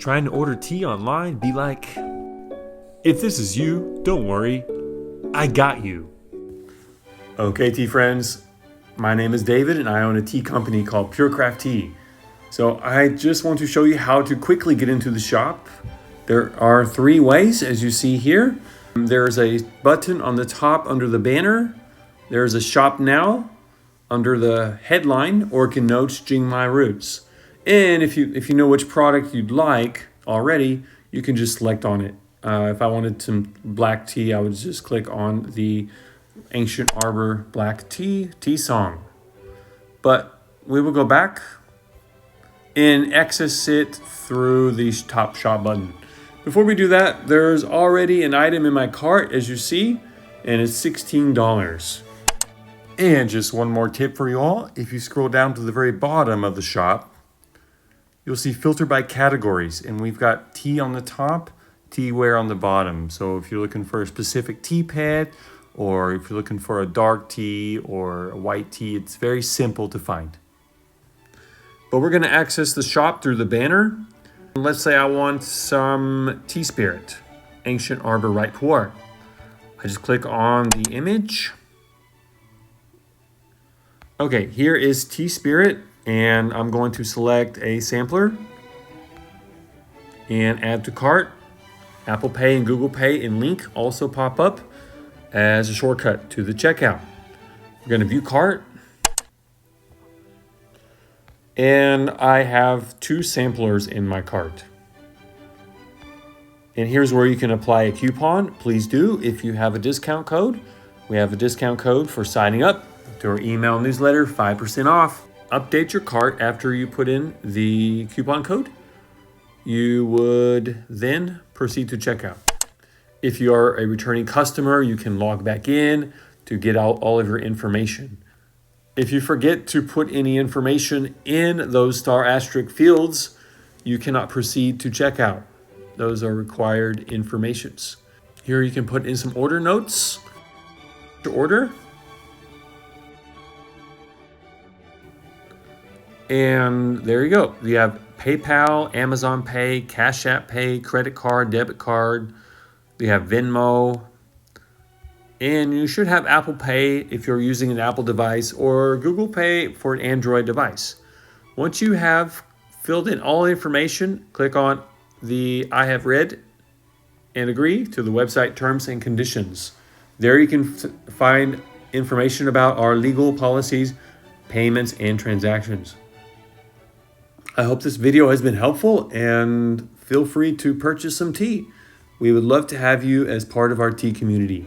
Trying to order tea online? Be like, if this is you, don't worry, I got you. Okay, tea friends, my name is David and I own a tea company called Purcraftea. So I just want to show you how to quickly get into the shop. There are 3 ways, as you see here. There's a button on the top under the banner. There's a shop now under the headline, Orchid Notes Jing My Roots. And if you know which product you'd like already, you can just select on it. If I wanted some black tea, I would just click on the Ancient Arbor Black Tea Song. But we will go back and access it through the top shop button. Before we do that, there's already an item in my cart, as you see, and it's $16. And just one more tip for you all. If you scroll down to the very bottom of the shop, you'll see filter by categories. And we've got tea on the top, teaware on the bottom. So if you're looking for a specific tea pad, or if you're looking for a dark tea or a white tea, it's very simple to find. But we're going to access the shop through the banner. Let's say I want some tea spirit, Ancient Arbor Right Pu'er. I just click on the image. Okay, here is tea spirit, and I'm going to select a sampler and add to cart. Apple Pay and Google Pay and link also pop up as a shortcut to the checkout. We're going to view cart. And I have 2 samplers in my cart. And here's where you can apply a coupon. Please do if you have a discount code. We have a discount code for signing up to our email newsletter, 5% off. Update your cart after you put in the coupon code. You would then proceed to checkout. If you are a returning customer, you can log back in to get out all of your information. If you forget to put any information in those star asterisk fields, you cannot proceed to checkout. Those are required informations. Here you can put in some order notes to order. And there you go. You have PayPal, Amazon Pay, Cash App Pay, credit card, debit card. You have Venmo. And you should have Apple Pay if you're using an Apple device, or Google Pay for an Android device. Once you have filled in all the information, click on the I have read and agree to the website terms and conditions. There you can find information about our legal policies, payments, and transactions. I hope this video has been helpful, and feel free to purchase some tea. We would love to have you as part of our tea community.